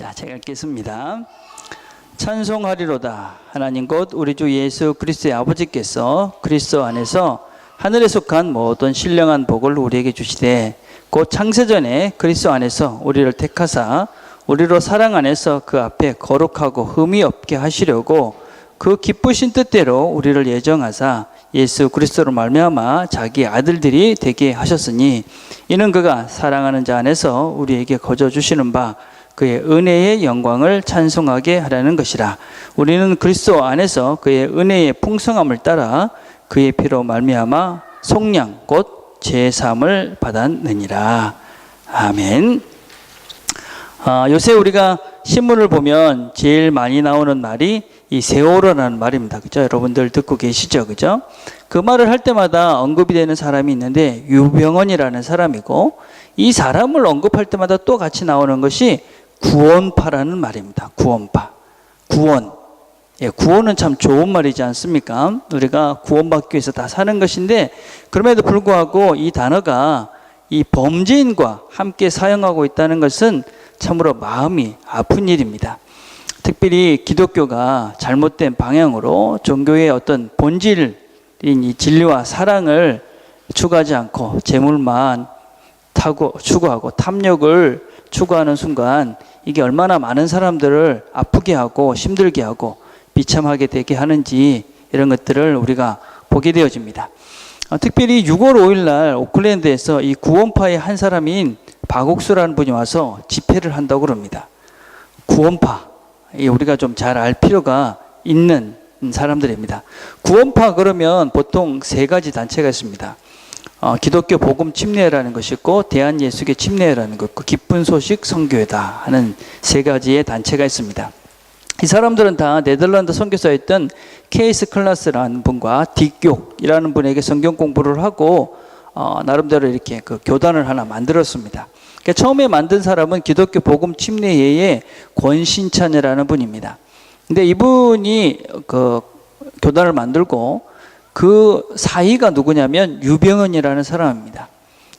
자, 제가 읽겠습니다. 찬송하리로다. 하나님 곧 우리 주 예수 그리스도의 아버지께서 그리스도 안에서 하늘에 속한 모든 신령한 복을 우리에게 주시되 곧 창세전에 그리스도 안에서 우리를 택하사 우리로 사랑 안에서 그 앞에 거룩하고 흠이 없게 하시려고 그 기쁘신 뜻대로 우리를 예정하사 예수 그리스도로 말미암아 자기 아들들이 되게 하셨으니 이는 그가 사랑하는 자 안에서 우리에게 거저 주시는 바 그의 은혜의 영광을 찬송하게 하라는 것이라. 우리는 그리스도 안에서 그의 은혜의 풍성함을 따라 그의 피로 말미암아 속량 곧 제사함을 받았느니라. 아멘. 요새 우리가 신문을 보면 제일 많이 나오는 말이 이 세월호라는 말입니다. 그죠? 여러분들 듣고 계시죠? 그죠? 그 말을 할 때마다 언급이 되는 사람이 있는데 유병헌이라는 사람이고, 이 사람을 언급할 때마다 또 같이 나오는 것이 구원파라는 말입니다. 구원파. 구원. 예, 구원은 참 좋은 말이지 않습니까? 우리가 구원받기 위해서 다 사는 것인데, 그럼에도 불구하고 이 단어가 이 범죄인과 함께 사용하고 있다는 것은 참으로 마음이 아픈 일입니다. 특별히 기독교가 잘못된 방향으로 종교의 어떤 본질인 이 진리와 사랑을 추구하지 않고 재물만 추구하고 탐욕을 추구하는 순간 이게 얼마나 많은 사람들을 아프게 하고 힘들게 하고 비참하게 되게 하는지, 이런 것들을 우리가 보게 되어집니다. 특별히 6월 5일 날 오클랜드에서 이 구원파의 한 사람인 박옥수라는 분이 와서 집회를 한다고 그럽니다. 구원파. 우리가 좀 잘 알 필요가 있는 사람들입니다. 구원파 그러면 보통 세 가지 단체가 있습니다. 기독교 복음 침례회라는 것이 있고, 대한예수교 침례회라는 것 있고, 기쁜 소식 선교회다 하는 세 가지의 단체가 있습니다. 이 사람들은 다 네덜란드 선교사에 있던 케이스 클라스라는 분과 딕욕이라는 분에게 성경 공부를 하고 나름대로 이렇게 그 교단을 하나 만들었습니다. 그러니까 처음에 만든 사람은 기독교 복음 침례회의 권신찬이라는 분입니다. 근데 이분이 그 교단을 만들고 그 사위가 누구냐면 유병헌이라는 사람입니다.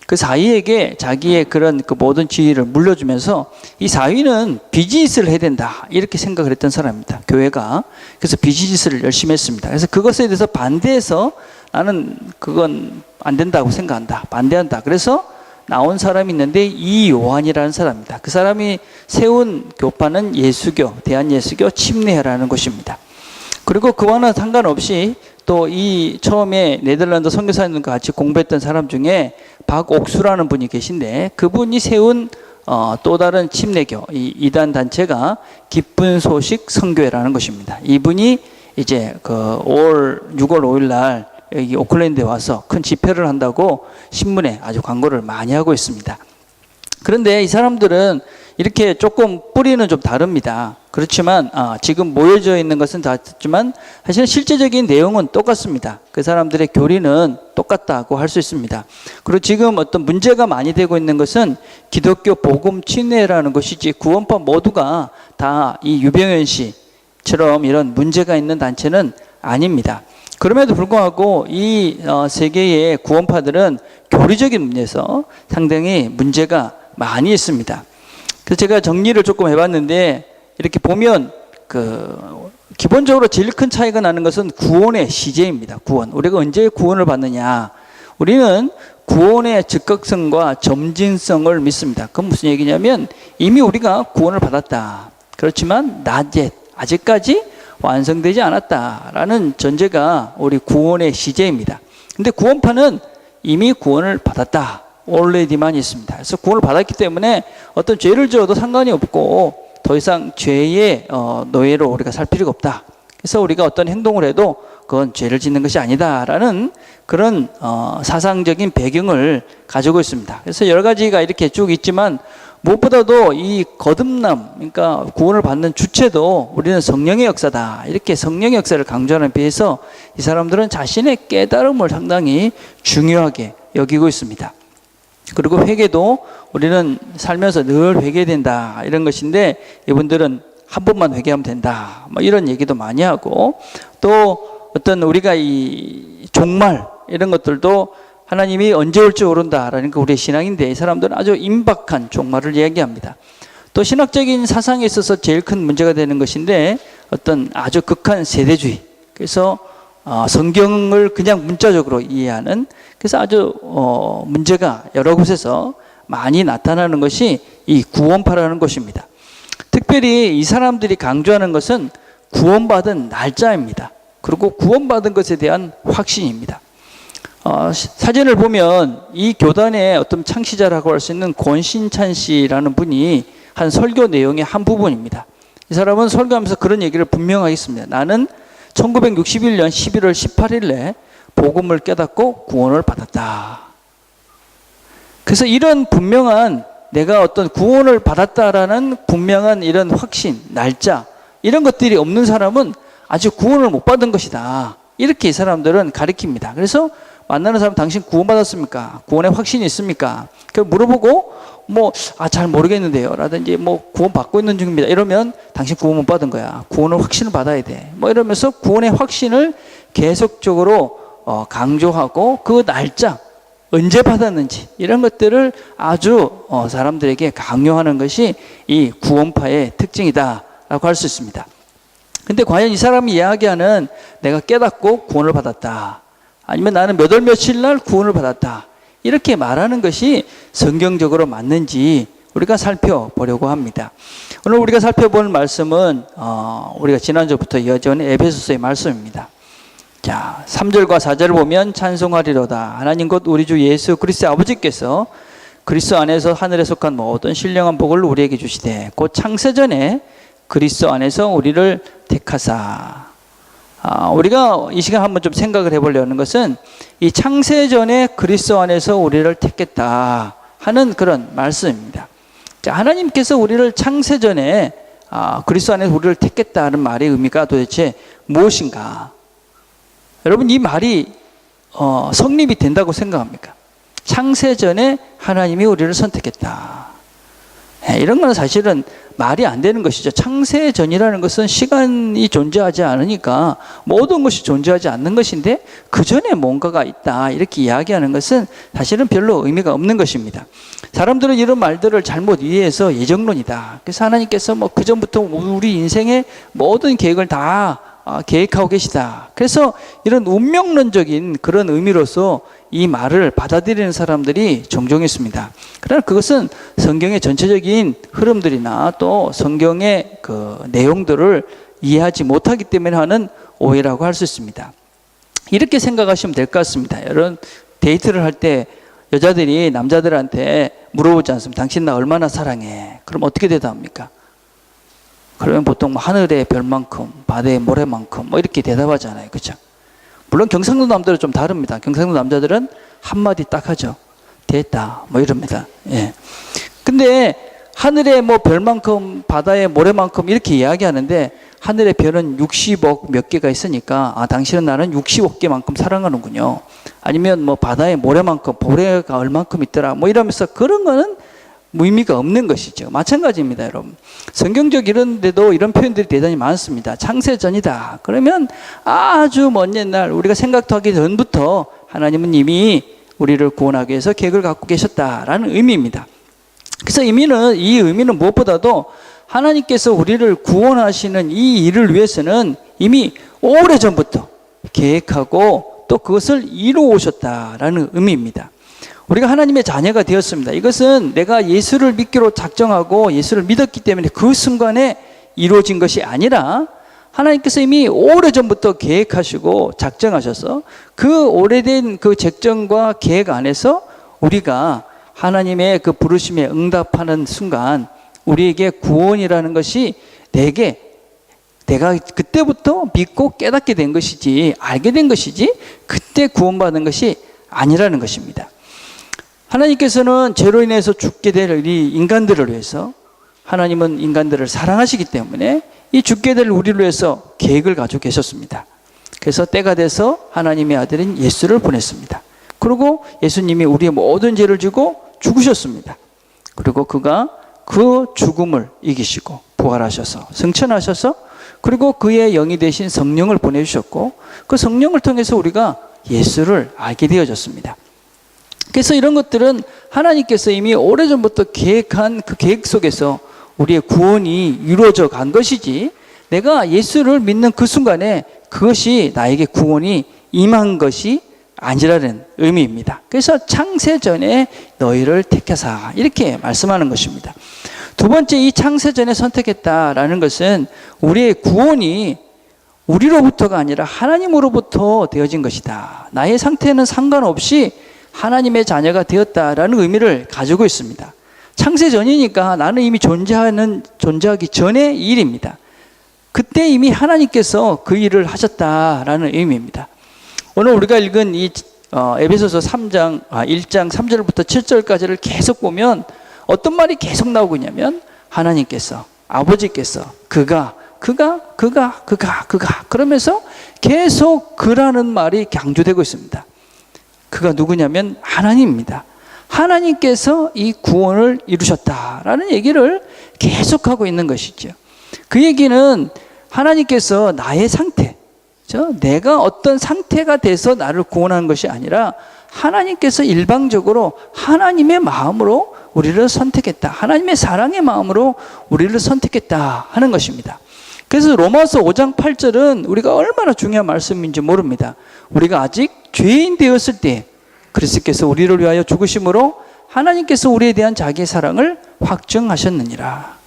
그 사위에게 자기의 그런 그 모든 지위를 물려주면서 이 사위는 비즈니스를 해야 된다 이렇게 생각을 했던 사람입니다. 교회가. 그래서 비즈니스를 열심히 했습니다. 그래서 그것에 대해서 반대해서 나는 그건 안 된다고 생각한다. 반대한다. 그래서 나온 사람이 있는데 이요한이라는 사람입니다. 그 사람이 세운 교파는 예수교, 대한예수교 침례회라는 것입니다. 그리고 그와는 상관없이 또 이 처음에 네덜란드 선교사님과 같이 공부했던 사람 중에 박옥수라는 분이 계신데, 그분이 세운 또 다른 침례교, 이 이단 단체가 기쁜 소식 선교회라는 것입니다. 이분이 이제 그 6월 5일 날 여기 오클랜드에 와서 큰 집회를 한다고 신문에 아주 광고를 많이 하고 있습니다. 그런데 이 사람들은 이렇게 조금 뿌리는 좀 다릅니다. 그렇지만 지금 모여져 있는 것은 다르지만 사실은 실제적인 내용은 똑같습니다. 그 사람들의 교리는 똑같다고 할 수 있습니다. 그리고 지금 어떤 문제가 많이 되고 있는 것은 기독교 복음 침례라는 것이지, 구원파 모두가 다 이 유병헌 씨처럼 이런 문제가 있는 단체는 아닙니다. 그럼에도 불구하고 이 세 개의 구원파들은 교리적인 문제에서 상당히 문제가 많이 있습니다. 그래서 제가 정리를 조금 해봤는데, 이렇게 보면 기본적으로 제일 큰 차이가 나는 것은 구원의 시제입니다. 구원. 우리가 언제 구원을 받느냐? 우리는 구원의 즉각성과 점진성을 믿습니다. 그건 무슨 얘기냐면 이미 우리가 구원을 받았다. 그렇지만 아직까지 완성되지 않았다라는 전제가 우리 구원의 시제입니다. 근데 구원파는 이미 구원을 받았다. already만 있습니다. 그래서 구원을 받았기 때문에 어떤 죄를 지어도 상관이 없고 더 이상 죄의 노예로 우리가 살 필요가 없다. 그래서 우리가 어떤 행동을 해도 그건 죄를 짓는 것이 아니다라는 그런 사상적인 배경을 가지고 있습니다. 그래서 여러 가지가 이렇게 쭉 있지만 무엇보다도 이 거듭남, 그러니까 구원을 받는 주체도 우리는 성령의 역사다. 이렇게 성령의 역사를 강조하는 데 비해서 이 사람들은 자신의 깨달음을 상당히 중요하게 여기고 있습니다. 그리고 회개도 우리는 살면서 늘 회개된다 이런 것인데, 이분들은 한 번만 회개하면 된다 뭐 이런 얘기도 많이 하고, 또 어떤 우리가 이 종말 이런 것들도 하나님이 언제 올지 모른다라는 게 우리의 신앙인데, 이 사람들은 아주 임박한 종말을 이야기합니다. 또 신학적인 사상에 있어서 제일 큰 문제가 되는 것인데 어떤 아주 극한 세대주의. 그래서 성경을 그냥 문자적으로 이해하는, 그래서 아주 문제가 여러 곳에서 많이 나타나는 것이 이 구원파라는 것입니다. 특별히 이 사람들이 강조하는 것은 구원받은 날짜입니다. 그리고 구원받은 것에 대한 확신입니다. 사진을 보면 이 교단의 어떤 창시자라고 할 수 있는 권신찬 씨라는 분이 한 설교 내용의 한 부분입니다. 이 사람은 설교하면서 그런 얘기를 분명하게 했습니다. 나는 1961년 11월 18일에 복음을 깨닫고 구원을 받았다. 그래서 이런 분명한, 내가 어떤 구원을 받았다라는 분명한 이런 확신, 날짜, 이런 것들이 없는 사람은 아직 구원을 못 받은 것이다. 이렇게 이 사람들은 가리킵니다. 그래서 만나는 사람, 당신 구원받았습니까? 구원의 확신이 있습니까? 물어보고 잘 모르겠는데요 라든지 구원 받고 있는 중입니다 이러면, 당신 구원 못 받은 거야. 구원의 확신을 받아야 돼. 이러면서 구원의 확신을 계속적으로 강조하고 그 날짜, 언제 받았는지 이런 것들을 아주 사람들에게 강요하는 것이 이 구원파의 특징이다라고 할 수 있습니다. 근데 과연 이 사람이 이야기하는 내가 깨닫고 구원을 받았다, 아니면 나는 몇 월 며칠 날 구원을 받았다, 이렇게 말하는 것이 성경적으로 맞는지 우리가 살펴보려고 합니다. 오늘 우리가 살펴볼 말씀은 우리가 지난주부터 이어져온 에베소서의 말씀입니다. 자, 3절과 4절을 보면 찬송하리로다. 하나님 곧 우리 주 예수 그리스도의 아버지께서 그리스도 안에서 하늘에 속한 모든 신령한 복을 우리에게 주시되 곧 창세전에 그리스도 안에서 우리를 택하사. 우리가 이 시간 한번 좀 생각을 해보려는 것은 이 창세전에 그리스도 안에서 우리를 택했다 하는 그런 말씀입니다. 자, 하나님께서 우리를 창세전에 그리스도 안에서 우리를 택했다는 말의 의미가 도대체 무엇인가? 여러분, 이 말이 성립이 된다고 생각합니까? 창세전에 하나님이 우리를 선택했다. 이런 건 사실은 말이 안 되는 것이죠. 창세전이라는 것은 시간이 존재하지 않으니까 모든 것이 존재하지 않는 것인데 그 전에 뭔가가 있다, 이렇게 이야기하는 것은 사실은 별로 의미가 없는 것입니다. 사람들은 이런 말들을 잘못 이해해서 예정론이다. 그래서 하나님께서 그 전부터 우리 인생의 모든 계획을 다 계획하고 계시다. 그래서 이런 운명론적인 그런 의미로서 이 말을 받아들이는 사람들이 종종 있습니다. 그러나 그것은 성경의 전체적인 흐름들이나 또 성경의 그 내용들을 이해하지 못하기 때문에 하는 오해라고 할 수 있습니다. 이렇게 생각하시면 될 것 같습니다. 여러분, 데이트를 할 때 여자들이 남자들한테 물어보지 않습니까? 당신 나 얼마나 사랑해? 그럼 어떻게 대답합니까? 그러면 보통 하늘의 별만큼, 바다의 모래만큼 이렇게 대답하잖아요. 그렇죠? 물론 경상도 남자들은 좀 다릅니다. 경상도 남자들은 한마디 딱 하죠. 됐다. 이럽니다. 예. 근데 하늘의 별만큼, 바다의 모래만큼 이렇게 이야기하는데 하늘의 별은 60억 몇 개가 있으니까 당신은 나는 60억 개만큼 사랑하는군요. 아니면 바다의 모래만큼, 모래가 얼만큼 있더라. 이러면서 그런 거는 의미가 없는 것이죠. 마찬가지입니다, 여러분. 성경적 이런 데도 이런 표현들이 대단히 많습니다. 창세전이다. 그러면 아주 먼 옛날 우리가 생각도 하기 전부터 하나님은 이미 우리를 구원하기 위해서 계획을 갖고 계셨다라는 의미입니다. 그래서 이 의미는 무엇보다도 하나님께서 우리를 구원하시는 이 일을 위해서는 이미 오래전부터 계획하고 또 그것을 이루어 오셨다라는 의미입니다. 우리가 하나님의 자녀가 되었습니다. 이것은 내가 예수를 믿기로 작정하고 예수를 믿었기 때문에 그 순간에 이루어진 것이 아니라 하나님께서 이미 오래전부터 계획하시고 작정하셔서 그 오래된 그 작정과 계획 안에서 우리가 하나님의 그 부르심에 응답하는 순간 우리에게 구원이라는 것이 내가 그때부터 믿고 깨닫게 된 것이지, 알게 된 것이지 그때 구원받은 것이 아니라는 것입니다. 하나님께서는 죄로 인해서 죽게 될 이 인간들을 위해서, 하나님은 인간들을 사랑하시기 때문에 이 죽게 될 우리를 위해서 계획을 가지고 계셨습니다. 그래서 때가 돼서 하나님의 아들인 예수를 보냈습니다. 그리고 예수님이 우리의 모든 죄를 지고 죽으셨습니다. 그리고 그가 그 죽음을 이기시고 부활하셔서 승천하셔서 그리고 그의 영이 되신 성령을 보내주셨고 그 성령을 통해서 우리가 예수를 알게 되어졌습니다. 그래서 이런 것들은 하나님께서 이미 오래전부터 계획한 그 계획 속에서 우리의 구원이 이루어져 간 것이지, 내가 예수를 믿는 그 순간에 그것이 나에게 구원이 임한 것이 아니라는 의미입니다. 그래서 창세전에 너희를 택하사 이렇게 말씀하는 것입니다. 두 번째, 이 창세전에 선택했다라는 것은 우리의 구원이 우리로부터가 아니라 하나님으로부터 되어진 것이다. 나의 상태는 상관없이 하나님의 자녀가 되었다라는 의미를 가지고 있습니다. 창세전이니까 나는 이미 존재하기 전의 일입니다. 그때 이미 하나님께서 그 일을 하셨다라는 의미입니다. 오늘 우리가 읽은 이 에베소서 1장 3절부터 7절까지를 계속 보면 어떤 말이 계속 나오고 있냐면, 하나님께서, 아버지께서, 그가 그러면서 계속 그라는 말이 강조되고 있습니다. 그가 누구냐면 하나님입니다. 하나님께서 이 구원을 이루셨다라는 얘기를 계속하고 있는 것이죠. 그 얘기는 하나님께서 나의 상태, 내가 어떤 상태가 돼서 나를 구원하는 것이 아니라 하나님께서 일방적으로 하나님의 마음으로 우리를 선택했다. 하나님의 사랑의 마음으로 우리를 선택했다 하는 것입니다. 그래서 로마서 5장 8절은 우리가 얼마나 중요한 말씀인지 모릅니다. 우리가 아직 죄인 되었을 때 그리스도께서 우리를 위하여 죽으심으로 하나님께서 우리에 대한 자기의 사랑을 확증하셨느니라.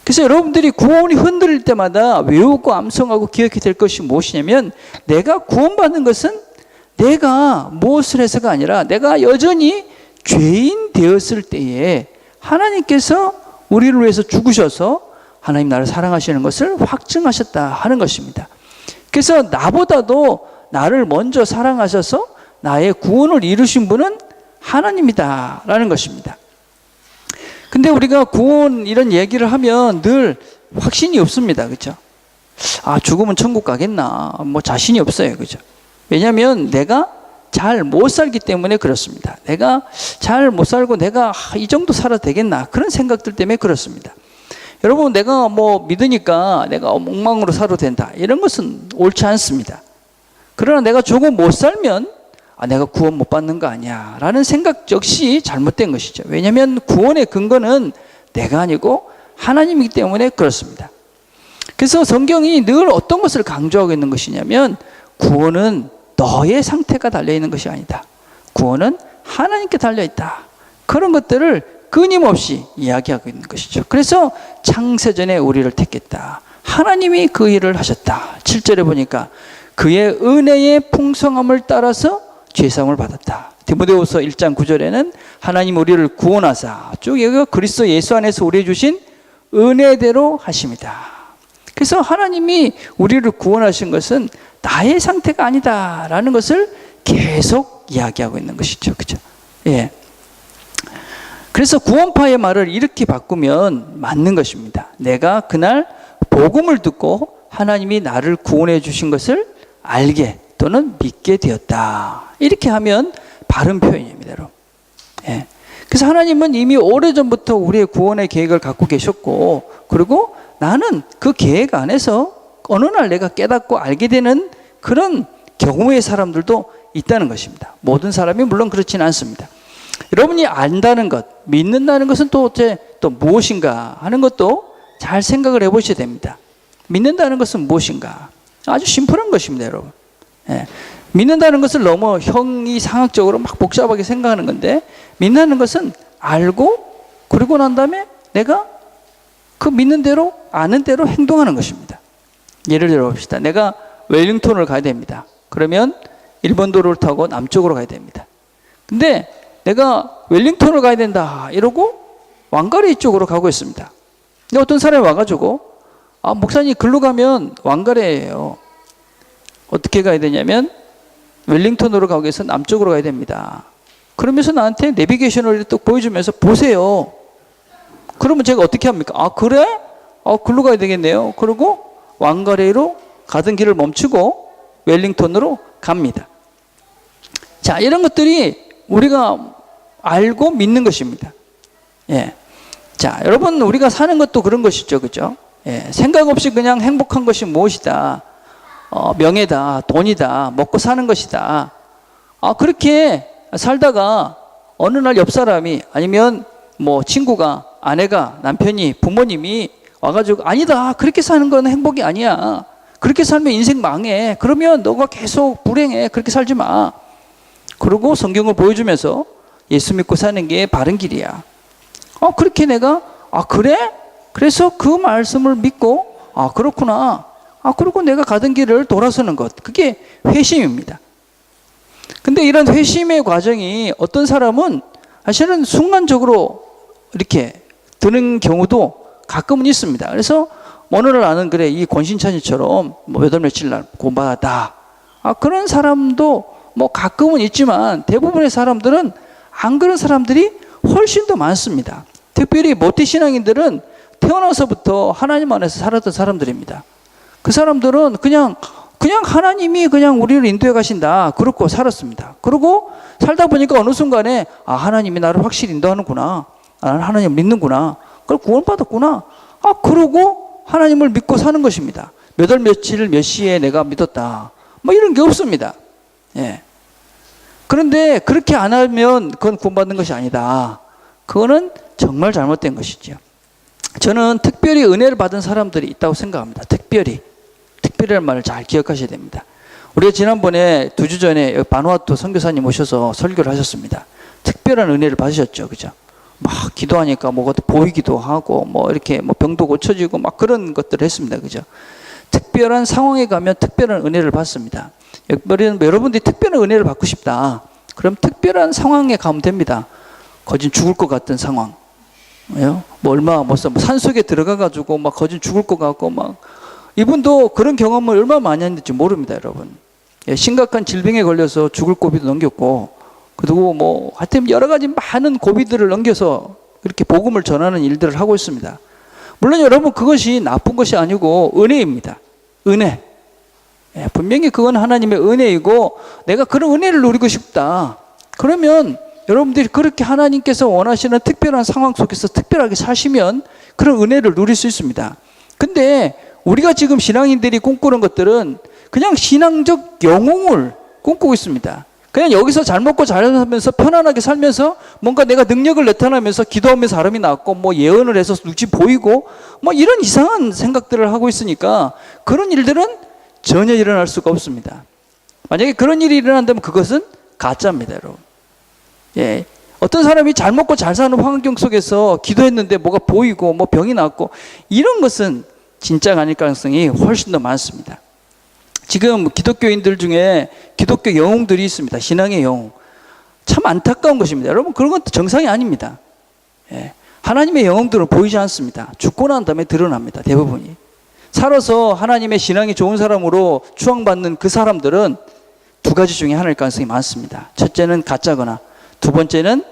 그래서 여러분들이 구원이 흔들릴 때마다 외우고 암송하고 기억이 될 것이 무엇이냐면, 내가 구원받는 것은 내가 무엇을 해서가 아니라 내가 여전히 죄인 되었을 때에 하나님께서 우리를 위해서 죽으셔서 하나님 나를 사랑하시는 것을 확증하셨다 하는 것입니다. 그래서 나보다도 나를 먼저 사랑하셔서 나의 구원을 이루신 분은 하나님이다 라는 것입니다. 근데 우리가 구원 이런 얘기를 하면 늘 확신이 없습니다. 그렇죠? 죽으면 천국 가겠나? 자신이 없어요. 그렇죠? 왜냐하면 내가 잘 못 살기 때문에 그렇습니다. 내가 잘 못 살고 내가 이 정도 살아도 되겠나? 그런 생각들 때문에 그렇습니다. 여러분, 내가 믿으니까 내가 엉망으로 살아도 된다, 이런 것은 옳지 않습니다. 그러나 내가 조금 못 살면 내가 구원 못 받는 거 아니야 라는 생각 역시 잘못된 것이죠. 왜냐하면 구원의 근거는 내가 아니고 하나님이기 때문에 그렇습니다. 그래서 성경이 늘 어떤 것을 강조하고 있는 것이냐면, 구원은 너의 상태가 달려있는 것이 아니다. 구원은 하나님께 달려있다. 그런 것들을 끊임없이 이야기하고 있는 것이죠. 그래서 창세전에 우리를 택했다. 하나님이 그 일을 하셨다. 7절에 보니까 그의 은혜의 풍성함을 따라서 죄사함을 받았다. 디모데후서 1장 9절에는 하나님 우리를 구원하사, 쭉 여기가 그리스도 예수 안에서 우리에 주신 은혜대로 하심이다. 그래서 하나님이 우리를 구원하신 것은 나의 상태가 아니다라는 것을 계속 이야기하고 있는 것이죠. 그죠? 예. 그래서 구원파의 말을 이렇게 바꾸면 맞는 것입니다. 내가 그날 복음을 듣고 하나님이 나를 구원해 주신 것을 알게 또는 믿게 되었다. 이렇게 하면 바른 표현입니다, 여러분. 예. 그래서 하나님은 이미 오래전부터 우리의 구원의 계획을 갖고 계셨고, 그리고 나는 그 계획 안에서 어느 날 내가 깨닫고 알게 되는 그런 경우의 사람들도 있다는 것입니다. 모든 사람이 물론 그렇지는 않습니다. 여러분이 안다는 것, 믿는다는 것은 또 무엇인가 하는 것도 잘 생각을 해보셔야 됩니다. 믿는다는 것은 무엇인가? 아주 심플한 것입니다, 여러분. 예. 믿는다는 것을 너무 형이상학적으로 막 복잡하게 생각하는 건데, 믿는다는 것은 알고 그러고 난 다음에 내가 그 믿는 대로 아는 대로 행동하는 것입니다. 예를 들어 봅시다. 내가 웰링턴을 가야 됩니다. 그러면 일본 도로를 타고 남쪽으로 가야 됩니다. 근데 내가 웰링턴을 가야 된다 이러고 왕가리 쪽으로 가고 있습니다. 근데 어떤 사람이 와가지고 목사님 글로 가면 왕가리예요. 어떻게 가야 되냐면 웰링턴으로 가기 위해서 남쪽으로 가야 됩니다. 그러면서 나한테 내비게이션을 또 보여주면서 보세요. 그러면 제가 어떻게 합니까? 그래? 글로 가야 되겠네요. 그리고 왕가리로 가던 길을 멈추고 웰링턴으로 갑니다. 자, 이런 것들이 우리가 알고 믿는 것입니다. 예. 자, 여러분, 우리가 사는 것도 그런 것이죠. 그죠? 예. 생각 없이 그냥 행복한 것이 무엇이다. 명예다, 돈이다, 먹고 사는 것이다. 그렇게 살다가 어느 날 옆 사람이 아니면 친구가 아내가, 남편이, 부모님이 와가지고 아니다, 그렇게 사는 건 행복이 아니야, 그렇게 살면 인생 망해, 그러면 너가 계속 불행해, 그렇게 살지 마. 그러고 성경을 보여주면서 예수 믿고 사는 게 바른 길이야. 그렇게 내가 그래? 그래서 그 말씀을 믿고 그렇구나. 그리고 내가 가던 길을 돌아서는 것, 그게 회심입니다. 근데 이런 회심의 과정이 어떤 사람은 사실은 순간적으로 이렇게 드는 경우도 가끔은 있습니다. 그래서 오늘 나는 그래, 이 권신찬이처럼 몇 월 며칠 날 구원받았다, 그런 사람도 가끔은 있지만 대부분의 사람들은 안 그런 사람들이 훨씬 더 많습니다. 특별히 모태신앙인들은 태어나서부터 하나님 안에서 살았던 사람들입니다. 그 사람들은 그냥 하나님이 그냥 우리를 인도해 가신다, 그렇고 살았습니다. 그러고 살다 보니까 어느 순간에 하나님이 나를 확실히 인도하는구나, 나는 하나님을 믿는구나, 그걸 구원받았구나, 그러고 하나님을 믿고 사는 것입니다. 몇 월 며칠 몇 시에 내가 믿었다, 이런 게 없습니다. 예. 그런데 그렇게 안 하면 그건 구원받는 것이 아니다. 그거는 정말 잘못된 것이죠. 저는 특별히 은혜를 받은 사람들이 있다고 생각합니다. 특별히라는 말을 잘 기억하셔야 됩니다. 우리가 지난번에 2주 전에 바누아투 선교사님 오셔서 설교를 하셨습니다. 특별한 은혜를 받으셨죠, 그죠? 막 기도하니까 뭐가 보이기도 하고, 이렇게 병도 고쳐지고 그런 것들을 했습니다, 그죠? 특별한 상황에 가면 특별한 은혜를 받습니다. 여러분들이 특별한 은혜를 받고 싶다, 그럼 특별한 상황에 가면 됩니다. 거진 죽을 것 같은 상황, 얼마 산속에 들어가가지고 거진 죽을 것 같고, 이분도 그런 경험을 얼마나 많이 했는지 모릅니다, 여러분. 심각한 질병에 걸려서 죽을 고비도 넘겼고, 그리고 하여튼 여러 가지 많은 고비들을 넘겨서 이렇게 복음을 전하는 일들을 하고 있습니다. 물론 여러분, 그것이 나쁜 것이 아니고 은혜입니다. 은혜. 분명히 그건 하나님의 은혜이고, 내가 그런 은혜를 누리고 싶다, 그러면 여러분들이 그렇게 하나님께서 원하시는 특별한 상황 속에서 특별하게 사시면 그런 은혜를 누릴 수 있습니다. 근데 우리가 지금 신앙인들이 꿈꾸는 것들은 그냥 신앙적 영웅을 꿈꾸고 있습니다. 그냥 여기서 잘 먹고 잘 살면서 편안하게 살면서 뭔가 내가 능력을 나타나면서 기도하면서 사람이 낫고 예언을 해서 눈치 보이고 이런 이상한 생각들을 하고 있으니까 그런 일들은 전혀 일어날 수가 없습니다. 만약에 그런 일이 일어난다면 그것은 가짜입니다, 여러분. 예. 어떤 사람이 잘 먹고 잘 사는 환경 속에서 기도했는데 뭐가 보이고 병이 났고, 이런 것은 진짜가 아닐 가능성이 훨씬 더 많습니다. 지금 기독교인들 중에 기독교 영웅들이 있습니다. 신앙의 영웅. 참 안타까운 것입니다. 여러분, 그런 것도 정상이 아닙니다. 예. 하나님의 영웅들은 보이지 않습니다. 죽고 난 다음에 드러납니다, 대부분이. 살아서 하나님의 신앙이 좋은 사람으로 추앙받는 그 사람들은 두 가지 중에 하나일 가능성이 많습니다. 첫째는 가짜거나, 두 번째는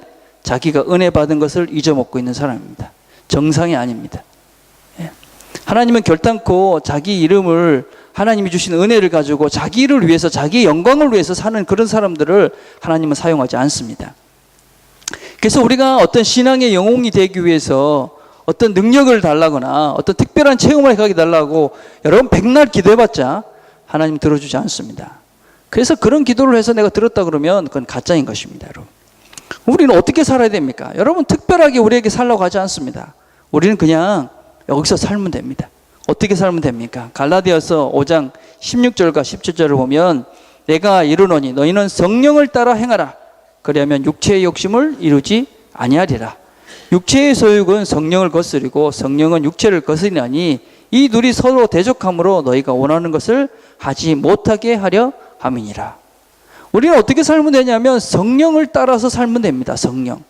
자기가 은혜 받은 것을 잊어먹고 있는 사람입니다. 정상이 아닙니다. 예. 하나님은 결단코 자기 이름을, 하나님이 주신 은혜를 가지고 자기 일을 위해서, 자기의 영광을 위해서 사는 그런 사람들을 하나님은 사용하지 않습니다. 그래서 우리가 어떤 신앙의 영웅이 되기 위해서 어떤 능력을 달라거나 어떤 특별한 체험을 하게 달라고 여러분 백날 기도해봤자 하나님 들어주지 않습니다. 그래서 그런 기도를 해서 내가 들었다 그러면 그건 가짜인 것입니다, 여러분. 우리는 어떻게 살아야 됩니까? 여러분, 특별하게 우리에게 살라고 하지 않습니다. 우리는 그냥 여기서 살면 됩니다. 어떻게 살면 됩니까? 갈라디아서 5장 16절과 17절을 보면, 내가 이르노니 너희는 성령을 따라 행하라. 그리하면 육체의 욕심을 이루지 아니하리라. 육체의 소욕은 성령을 거스리고 성령은 육체를 거스리나니 이 둘이 서로 대적함으로 너희가 원하는 것을 하지 못하게 하려 함이니라. 우리는 어떻게 살면 되냐면 성령을 따라서 살면 됩니다. 성령.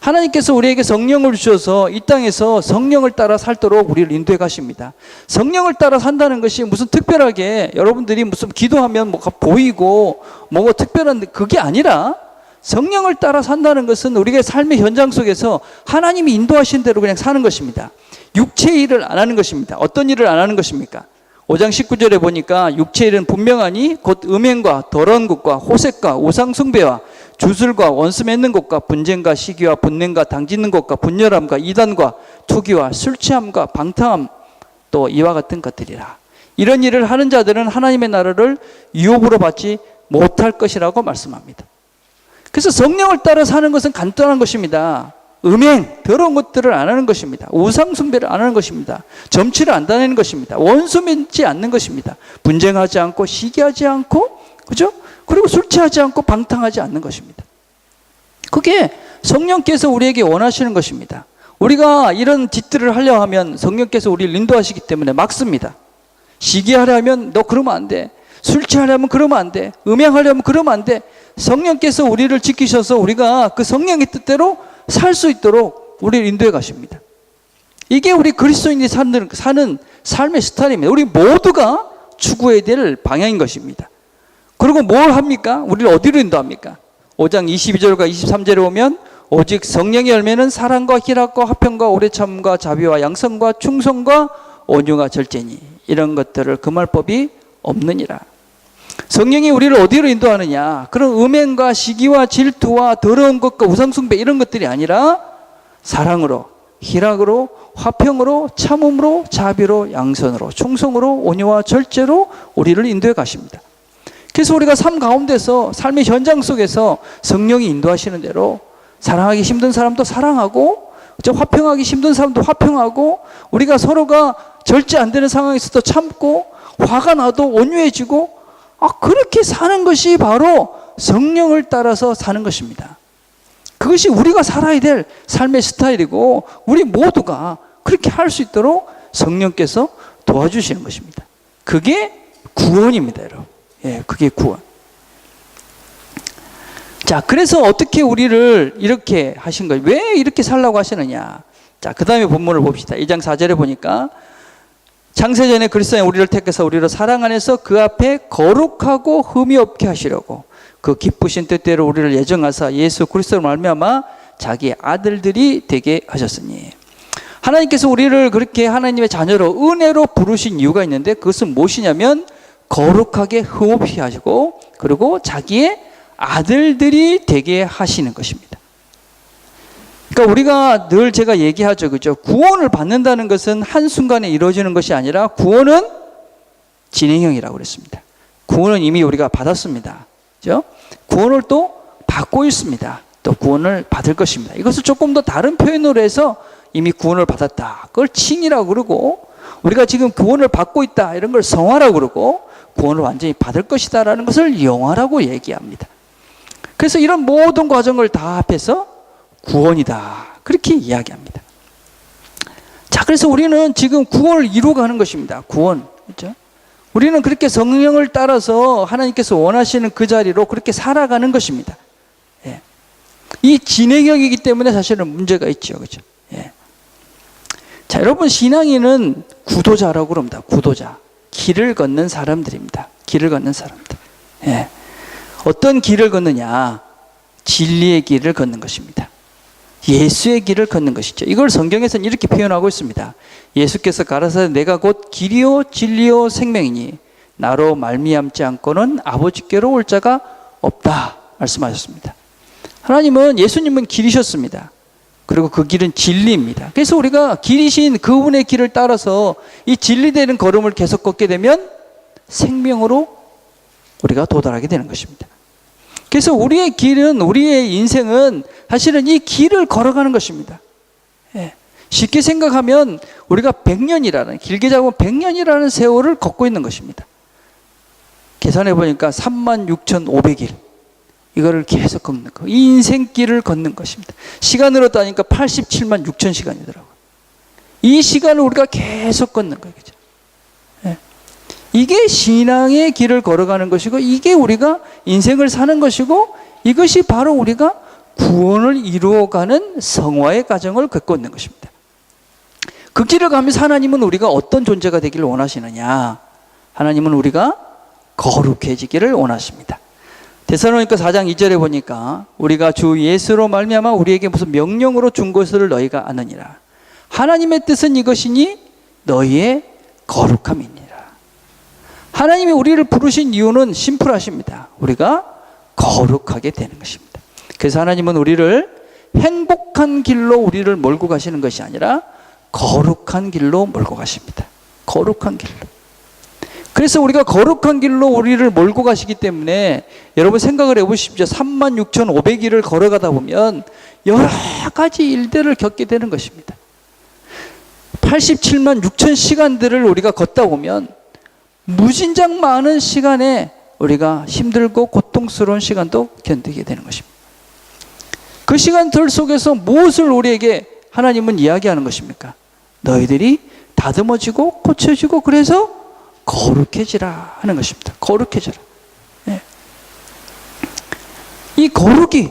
하나님께서 우리에게 성령을 주셔서 이 땅에서 성령을 따라 살도록 우리를 인도해 가십니다. 성령을 따라 산다는 것이 무슨 특별하게 여러분들이 무슨 기도하면 뭐가 보이고 뭐가 특별한, 그게 아니라 성령을 따라 산다는 것은 우리의 삶의 현장 속에서 하나님이 인도하신 대로 그냥 사는 것입니다. 육체의 일을 안 하는 것입니다. 어떤 일을 안 하는 것입니까? 5장 19절에 보니까 육체의 일은 분명하니 곧 음행과 더러운 것과 호색과 우상숭배와 주술과 원수 맺는 것과 분쟁과 시기와 분냄과 당짓는 것과 분열함과 이단과 투기와 술 취함과 방탕함 또 이와 같은 것들이라. 이런 일을 하는 자들은 하나님의 나라를 유업으로 받지 못할 것이라고 말씀합니다. 그래서 성령을 따라 사는 것은 간단한 것입니다. 음행, 더러운 것들을 안 하는 것입니다. 우상숭배를 안 하는 것입니다. 점치를 안 다니는 것입니다. 원수 맺지 않는 것입니다. 분쟁하지 않고 시기하지 않고, 그죠? 그리고 술 취하지 않고 방탕하지 않는 것입니다. 그게 성령께서 우리에게 원하시는 것입니다. 우리가 이런 짓들을 하려 하면 성령께서 우리를 인도하시기 때문에 막습니다. 시기하려면 너 그러면 안 돼. 술 취하려면 그러면 안 돼. 음행하려면 그러면 안 돼. 성령께서 우리를 지키셔서 우리가 그 성령의 뜻대로 살 수 있도록 우리를 인도해 가십니다. 이게 우리 그리스도인이 사는 삶의 스타일입니다. 우리 모두가 추구해야 될 방향인 것입니다. 그리고 뭘 합니까? 우리를 어디로 인도합니까? 5장 22절과 23절에 오면 오직 성령의 열매는 사랑과 희락과 화평과 오래참과 자비와 양성과 충성과 온유가 절제니 이런 것들을 금할 법이 없느니라. 성령이 우리를 어디로 인도하느냐? 그런 음행과 시기와 질투와 더러운 것과 우상숭배 이런 것들이 아니라 사랑으로, 희락으로, 화평으로, 참음으로, 자비로, 양선으로, 충성으로, 온유와 절제로 우리를 인도해 가십니다. 그래서 우리가 삶 가운데서 삶의 현장 속에서 성령이 인도하시는 대로 사랑하기 힘든 사람도 사랑하고 화평하기 힘든 사람도 화평하고 우리가 서로가 절제 안 되는 상황에서도 참고 화가 나도 온유해지고 그렇게 사는 것이 바로 성령을 따라서 사는 것입니다. 그것이 우리가 살아야 될 삶의 스타일이고 우리 모두가 그렇게 할 수 있도록 성령께서 도와주시는 것입니다. 그게 구원입니다, 여러분. 예, 그게 구원. 자, 그래서 어떻게 우리를 이렇게 하신 거예요? 왜 이렇게 살라고 하시느냐? 자, 그 다음에 본문을 봅시다. 2장 4절에 보니까 창세전에 그리스도의 우리를 택해서 우리를 사랑 안에서 그 앞에 거룩하고 흠이 없게 하시려고 그 기쁘신 뜻대로 우리를 예정하사 예수 그리스도로 말미암아 자기 아들들이 되게 하셨으니 하나님께서 우리를 그렇게 하나님의 자녀로 은혜로 부르신 이유가 있는데 그것은 무엇이냐면 거룩하게 흠 없이 하시고 그리고 자기의 아들들이 되게 하시는 것입니다. 그러니까 우리가 늘 제가 얘기하죠, 그죠? 구원을 받는다는 것은 한순간에 이루어지는 것이 아니라 구원은 진행형이라고 그랬습니다. 구원은 이미 우리가 받았습니다. 그죠? 구원을 또 받고 있습니다. 또 구원을 받을 것입니다. 이것을 조금 더 다른 표현으로 해서 이미 구원을 받았다. 그걸 칭이라고 그러고 우리가 지금 구원을 받고 있다. 이런 걸 성화라고 그러고 구원을 완전히 받을 것이다라는 것을 영화라고 얘기합니다. 그래서 이런 모든 과정을 다 합해서 구원이다. 그렇게 이야기합니다. 자, 그래서 우리는 지금 구원을 이루어가는 것입니다. 구원. 그렇죠? 우리는 그렇게 성령을 따라서 하나님께서 원하시는 그 자리로 그렇게 살아가는 것입니다. 예. 이 진행형이기 때문에 사실은 문제가 있죠. 그렇죠? 예. 자, 여러분, 신앙인은 구도자라고 그럽니다. 구도자. 길을 걷는 사람들입니다. 길을 걷는 사람들. 예. 어떤 길을 걷느냐? 진리의 길을 걷는 것입니다. 예수의 길을 걷는 것이죠. 이걸 성경에서는 이렇게 표현하고 있습니다. 예수께서 가라사대 내가 곧 길이요 진리요 생명이니 나로 말미암지 않고는 아버지께로 올 자가 없다 말씀하셨습니다. 하나님은 예수님은 길이셨습니다. 그리고 그 길은 진리입니다. 그래서 우리가 길이신 그분의 길을 따라서 이 진리되는 걸음을 계속 걷게 되면 생명으로 우리가 도달하게 되는 것입니다. 그래서 우리의 길은, 우리의 인생은 사실은 이 길을 걸어가는 것입니다. 예. 쉽게 생각하면 우리가 100년이라는, 길게 잡으면 100년이라는 세월을 걷고 있는 것입니다. 계산해 보니까 36,500일. 이거를 계속 걷는 거. 이 인생길을 걷는 것입니다. 시간으로 따니까 87만 6천 시간이더라고요. 이 시간을 우리가 계속 걷는 거예요. 그죠? 예. 이게 신앙의 길을 걸어가는 것이고, 이게 우리가 인생을 사는 것이고, 이것이 바로 우리가 구원을 이루어가는 성화의 과정을 겪고 있는 것입니다. 그 길을 가면서 하나님은 우리가 어떤 존재가 되기를 원하시느냐? 하나님은 우리가 거룩해지기를 원하십니다. 데살로니가 4장 2절에 보니까 우리가 주 예수로 말미암아 우리에게 무슨 명령으로 준 것을 너희가 아느니라. 하나님의 뜻은 이것이니 너희의 거룩함이니라. 하나님이 우리를 부르신 이유는 심플하십니다. 우리가 거룩하게 되는 것입니다. 그래서 하나님은 우리를 행복한 길로 우리를 몰고 가시는 것이 아니라 거룩한 길로 몰고 가십니다. 거룩한 길로. 그래서 우리가 거룩한 길로 우리를 몰고 가시기 때문에 여러분 생각을 해보십시오. 36,500일을 걸어가다 보면 여러 가지 일들을 겪게 되는 것입니다. 87만 6천 시간들을 우리가 걷다 보면 무진장 많은 시간에 우리가 힘들고 고통스러운 시간도 견디게 되는 것입니다. 그 시간들 속에서 무엇을 우리에게 하나님은 이야기하는 것입니까? 너희들이 다듬어지고 고쳐지고 그래서 거룩해지라 하는 것입니다. 거룩해져라. 네. 이 거룩이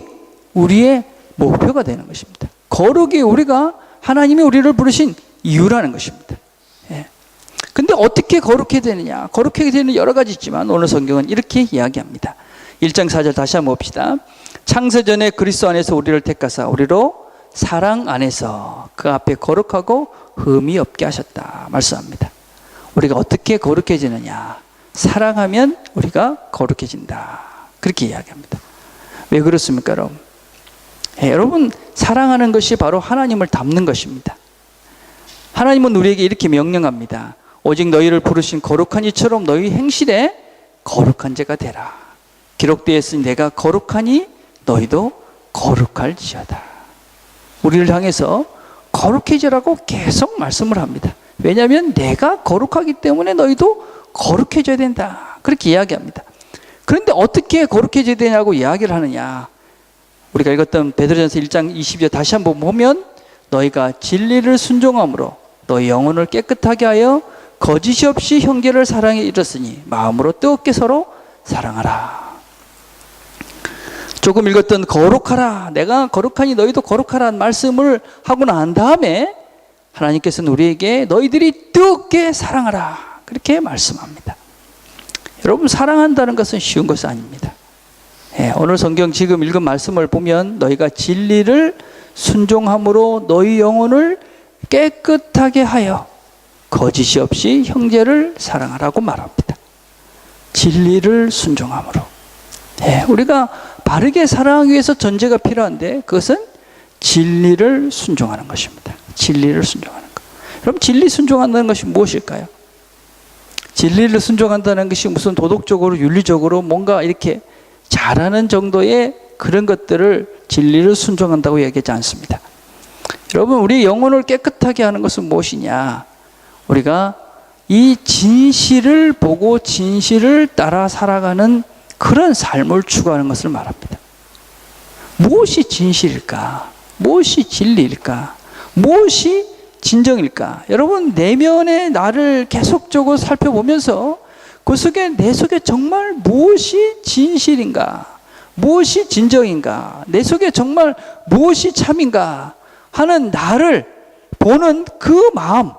우리의 목표가 되는 것입니다. 거룩이 우리가 하나님이 우리를 부르신 이유라는 것입니다. 예. 근데 어떻게 거룩해야 되느냐? 거룩해야 되는 여러 가지 있지만 오늘 성경은 이렇게 이야기합니다. 1장 4절 다시 한번 봅시다. 창세전에 그리스도 안에서 우리를 택하사 우리로 사랑 안에서 그 앞에 거룩하고 흠이 없게 하셨다 말씀합니다. 우리가 어떻게 거룩해지느냐? 사랑하면 우리가 거룩해진다. 그렇게 이야기합니다. 왜 그렇습니까, 여러분? 여러분, 사랑하는 것이 바로 하나님을 닮는 것입니다. 하나님은 우리에게 이렇게 명령합니다. 오직 너희를 부르신 거룩한 이처럼 너희 행실에 거룩한 자가 되라. 기록되어 있으니 내가 거룩하니 너희도 거룩할지어다. 우리를 향해서 거룩해지라고 계속 말씀을 합니다. 왜냐하면 내가 거룩하기 때문에 너희도 거룩해져야 된다. 그렇게 이야기합니다. 그런데 어떻게 거룩해져야 되냐고 이야기를 하느냐? 우리가 읽었던 베드로전서 1장 20절 다시 한번 보면 너희가 진리를 순종함으로 너희 영혼을 깨끗하게 하여 거짓이 없이 형제를 사랑에 이르렀으니 마음으로 뜨겁게 서로 사랑하라. 조금 읽었던 거룩하라, 내가 거룩하니 너희도 거룩하라는 말씀을 하고 난 다음에 하나님께서는 우리에게 너희들이 뜨겁게 사랑하라 그렇게 말씀합니다. 여러분, 사랑한다는 것은 쉬운 것이 아닙니다. 오늘 성경 지금 읽은 말씀을 보면 너희가 진리를 순종함으로 너희 영혼을 깨끗하게 하여 거짓이 없이 형제를 사랑하라고 말합니다. 진리를 순종함으로. 우리가 바르게 사랑하기 위해서 전제가 필요한데 그것은 진리를 순종하는 것입니다. 진리를 순종하는 것. 그럼 진리 순종한다는 것이 무엇일까요? 진리를 순종한다는 것이 무슨 도덕적으로 윤리적으로 뭔가 이렇게 잘하는 정도의 그런 것들을 진리를 순종한다고 얘기하지 않습니다. 여러분, 우리 영혼을 깨끗하게 하는 것은 무엇이냐? 우리가 이 진실을 보고 진실을 따라 살아가는 그런 삶을 추구하는 것을 말합니다. 무엇이 진실일까? 무엇이 진리일까? 무엇이 진정일까? 여러분, 내면의 나를 계속적으로 살펴보면서 그 속에 내 속에 정말 무엇이 진실인가? 무엇이 진정인가? 내 속에 정말 무엇이 참인가? 하는 나를 보는 그 마음,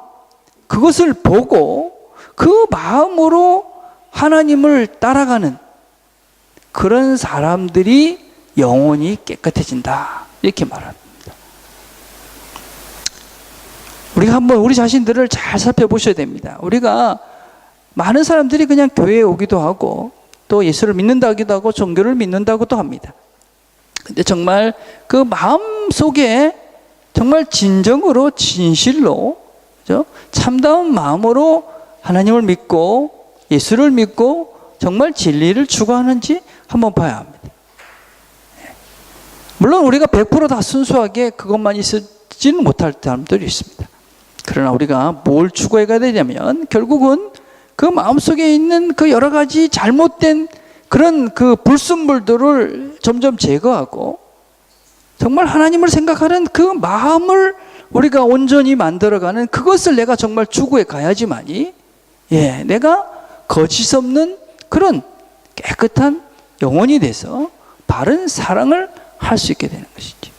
그것을 보고 그 마음으로 하나님을 따라가는 그런 사람들이 영혼이 깨끗해진다. 이렇게 말합니다. 우리가 한번 우리 자신들을 잘 살펴보셔야 됩니다. 우리가 많은 사람들이 그냥 교회에 오기도 하고 또 예수를 믿는다기도 하고 종교를 믿는다고도 합니다. 근데 정말 그 마음 속에 정말 진정으로 진실로 그렇죠? 참다운 마음으로 하나님을 믿고 예수를 믿고 정말 진리를 추구하는지 한번 봐야 합니다. 물론 우리가 100% 다 순수하게 그것만 있지는 못할 사람들이 있습니다. 그러나 우리가 뭘 추구해 가야 되냐면 결국은 그 마음속에 있는 그 여러 가지 잘못된 그런 그 불순물들을 점점 제거하고 정말 하나님을 생각하는 그 마음을 우리가 온전히 만들어가는 그것을 내가 정말 추구해 가야지만이 내가 거짓 없는 그런 깨끗한 영혼이 돼서 바른 사랑을 할 수 있게 되는 것이죠.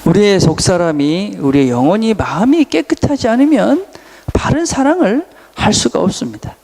우리의 속사람이, 우리의 영혼이, 마음이 깨끗하지 않으면 바른 사랑을 할 수가 없습니다.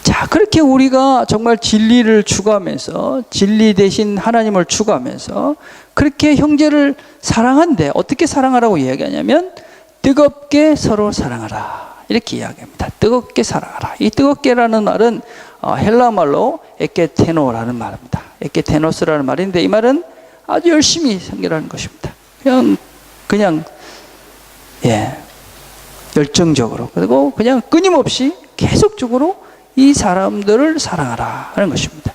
자, 그렇게 우리가 정말 진리를 추구하면서 진리 대신 하나님을 추구하면서 그렇게 형제를 사랑한데 어떻게 사랑하라고 이야기하냐면 뜨겁게 서로 사랑하라 이렇게 이야기합니다. 뜨겁게 사랑하라. 이 뜨겁게라는 말은 헬라 말로 에케테노라는 말입니다. 에케테노스라는 말인데 이 말은 아주 열심히 섬기라는 것입니다. 그냥 열정적으로 그리고 그냥 끊임없이 계속적으로 이 사람들을 사랑하라 하는 것입니다.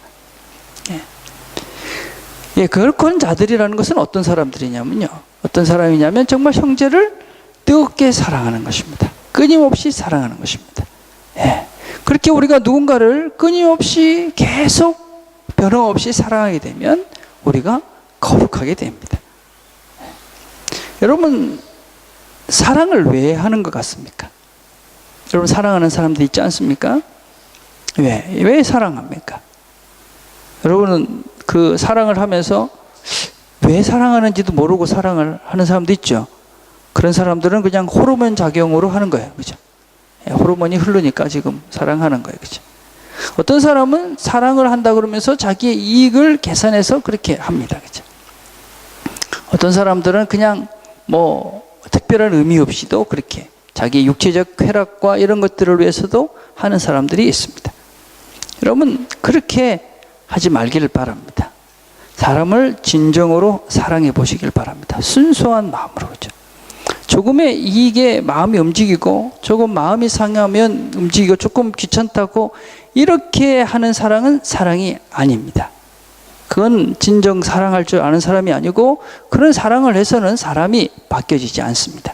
거룩한 자들이라는 것은 어떤 사람들이냐면요, 어떤 사람이냐면 정말 형제를 뜨겁게 사랑하는 것입니다. 끊임없이 사랑하는 것입니다. 그렇게 우리가 누군가를 끊임없이 계속 변함없이 사랑하게 되면 우리가 거룩하게 됩니다. 여러분, 사랑을 왜 하는 것 같습니까? 여러분, 사랑하는 사람들 있지 않습니까? 왜 사랑합니까? 여러분은 그 사랑을 하면서 왜 사랑하는지도 모르고 사랑을 하는 사람도 있죠. 그런 사람들은 그냥 호르몬 작용으로 하는 거예요. 그죠? 호르몬이 흐르니까 지금 사랑하는 거예요. 그죠? 어떤 사람은 사랑을 한다 그러면서 자기의 이익을 계산해서 그렇게 합니다. 그죠? 어떤 사람들은 그냥 뭐 특별한 의미 없이도 그렇게 자기 육체적 쾌락과 이런 것들을 위해서도 하는 사람들이 있습니다. 여러분, 그렇게 하지 말기를 바랍니다. 사람을 진정으로 사랑해 보시길 바랍니다. 순수한 마음으로. 그죠? 조금의 이익에 마음이 움직이고 조금 마음이 상하면 움직이고 조금 귀찮다고 이렇게 하는 사랑은 사랑이 아닙니다. 그건 진정 사랑할 줄 아는 사람이 아니고 그런 사랑을 해서는 사람이 바뀌어지지 않습니다.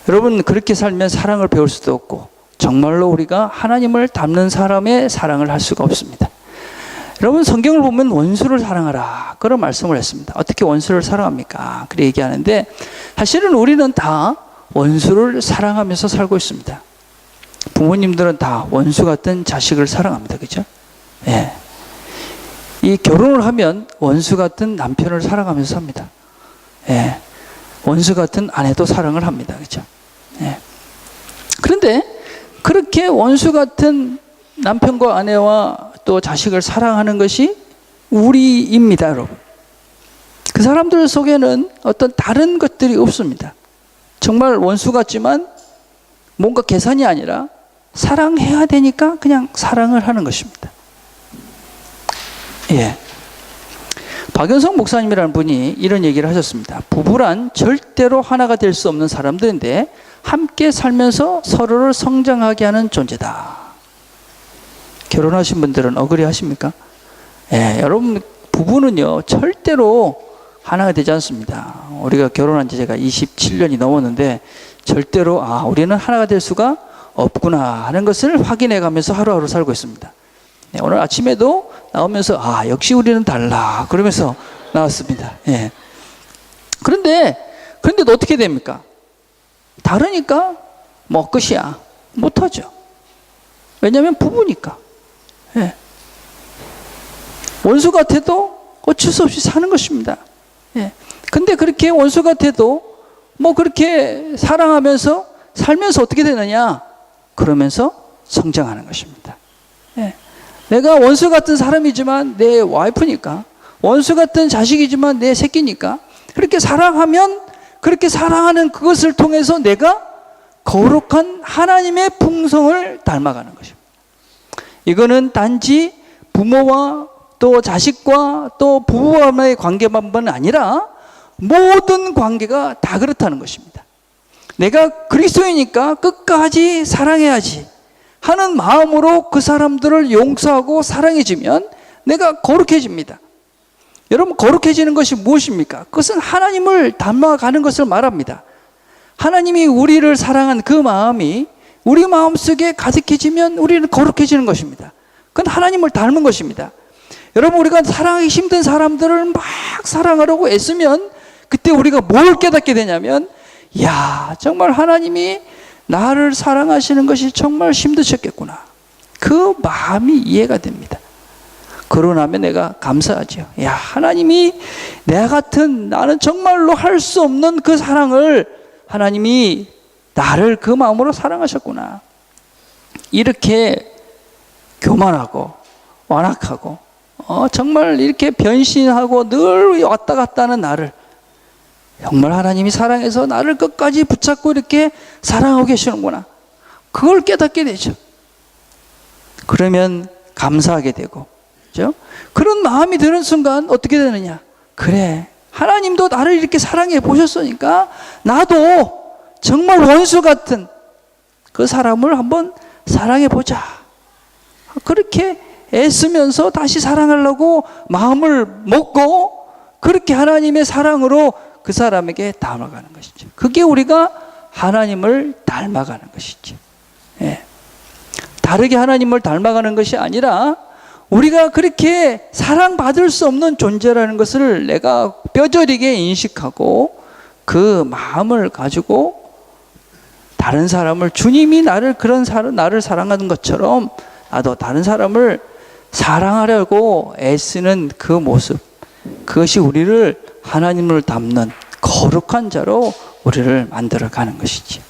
여러분, 그렇게 살면 사랑을 배울 수도 없고 정말로 우리가 하나님을 닮는 사람의 사랑을 할 수가 없습니다. 여러분, 성경을 보면 원수를 사랑하라 그런 말씀을 했습니다. 어떻게 원수를 사랑합니까? 그렇게 얘기하는데 사실은 우리는 다 원수를 사랑하면서 살고 있습니다. 부모님들은 다 원수 같은 자식을 사랑합니다. 그죠? 이 결혼을 하면 원수 같은 남편을 사랑하면서 삽니다. 원수 같은 아내도 사랑을 합니다. 그죠? 그런데 그렇게 원수 같은 남편과 아내와 또 자식을 사랑하는 것이 우리입니다, 여러분. 그 사람들 속에는 어떤 다른 것들이 없습니다. 정말 원수 같지만 뭔가 계산이 아니라 사랑해야 되니까 그냥 사랑을 하는 것입니다. 박연성 목사님이라는 분이 이런 얘기를 하셨습니다. 부부란 절대로 하나가 될 수 없는 사람들인데 함께 살면서 서로를 성장하게 하는 존재다. 결혼하신 분들은 어그리 하십니까? 여러분, 부부는요 절대로 하나가 되지 않습니다. 우리가 결혼한 지 제가 27년이 넘었는데 절대로 우리는 하나가 될 수가 없구나 하는 것을 확인해 가면서 하루하루 살고 있습니다. 오늘 아침에도 나오면서 역시 우리는 달라 그러면서 나왔습니다. 그런데 어떻게 됩니까? 다르니까 뭐 끝이야. 못하죠. 왜냐하면 부부니까. 원수 같아도 어쩔 수 없이 사는 것입니다. 근데 그렇게 원수 같아도 뭐 그렇게 사랑하면서 살면서 어떻게 되느냐? 그러면서 성장하는 것입니다. 내가 원수 같은 사람이지만 내 와이프니까, 원수 같은 자식이지만 내 새끼니까, 그렇게 사랑하면 그렇게 사랑하는 그것을 통해서 내가 거룩한 하나님의 풍성을 닮아가는 것입니다. 이거는 단지 부모와 또 자식과 또 부부와의 관계만은 아니라 모든 관계가 다 그렇다는 것입니다. 내가 그리스도이니까 끝까지 사랑해야지 하는 마음으로 그 사람들을 용서하고 사랑해주면 내가 거룩해집니다. 여러분, 거룩해지는 것이 무엇입니까? 그것은 하나님을 닮아가는 것을 말합니다. 하나님이 우리를 사랑한 그 마음이 우리 마음속에 가득해지면 우리는 거룩해지는 것입니다. 그건 하나님을 닮은 것입니다. 여러분, 우리가 사랑하기 힘든 사람들을 막 사랑하려고 애쓰면 그때 우리가 뭘 깨닫게 되냐면, 정말 하나님이 나를 사랑하시는 것이 정말 힘드셨겠구나. 그 마음이 이해가 됩니다. 그러고 나면 내가 감사하죠. 하나님이 내 같은, 나는 정말로 할 수 없는 그 사랑을 하나님이 나를 그 마음으로 사랑하셨구나. 이렇게 교만하고 완악하고 정말 이렇게 변신하고 늘 왔다 갔다 하는 나를 정말 하나님이 사랑해서 나를 끝까지 붙잡고 이렇게 사랑하고 계시는구나. 그걸 깨닫게 되죠. 그러면 감사하게 되고, 그렇죠? 그런 마음이 드는 순간 어떻게 되느냐? 그래, 하나님도 나를 이렇게 사랑해 보셨으니까 나도 정말 원수 같은 그 사람을 한번 사랑해 보자. 그렇게 애쓰면서 다시 사랑하려고 마음을 먹고 그렇게 하나님의 사랑으로 그 사람에게 닮아가는 것이죠. 그게 우리가 하나님을 닮아가는 것이죠. 예. 다르게 하나님을 닮아가는 것이 아니라 우리가 그렇게 사랑받을 수 없는 존재라는 것을 내가 뼈저리게 인식하고 그 마음을 가지고 다른 사람을, 주님이 나를 나를 사랑하는 것처럼 나도 다른 사람을 사랑하려고 애쓰는 그 모습, 그것이 우리를 하나님을 닮는 거룩한 자로 우리를 만들어가는 것이지.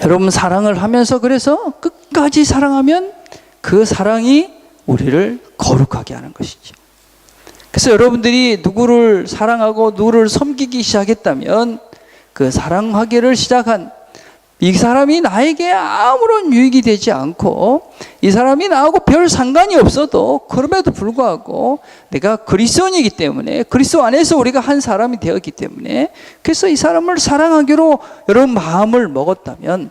여러분, 사랑을 하면서 그래서 끝까지 사랑하면 그 사랑이 우리를 거룩하게 하는 것이죠. 그래서 여러분들이 누구를 사랑하고 누구를 섬기기 시작했다면 그 사랑하기를 시작한 이 사람이 나에게 아무런 유익이 되지 않고 이 사람이 나하고 별 상관이 없어도 그럼에도 불구하고 내가 그리스도인이기 때문에, 그리스도 안에서 우리가 한 사람이 되었기 때문에, 그래서 이 사람을 사랑하기로 여러분 마음을 먹었다면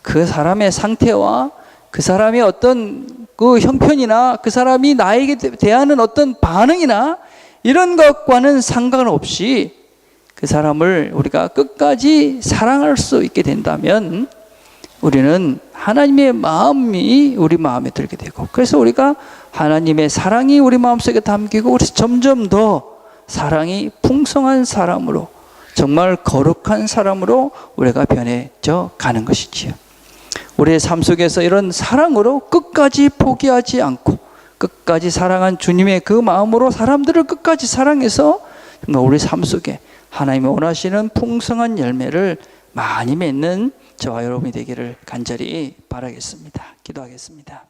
그 사람의 상태와 그 사람의 어떤 그 형편이나 그 사람이 나에게 대하는 어떤 반응이나 이런 것과는 상관없이 그 사람을 우리가 끝까지 사랑할 수 있게 된다면 우리는 하나님의 마음이 우리 마음에 들게 되고, 그래서 우리가 하나님의 사랑이 우리 마음속에 담기고, 그래서 점점 더 사랑이 풍성한 사람으로, 정말 거룩한 사람으로 우리가 변해져 가는 것이지요. 우리의 삶 속에서 이런 사랑으로 끝까지 포기하지 않고 끝까지 사랑한 주님의 그 마음으로 사람들을 끝까지 사랑해서 정말 우리 삶 속에 하나님이 원하시는 풍성한 열매를 많이 맺는 저와 여러분이 되기를 간절히 바라겠습니다. 기도하겠습니다.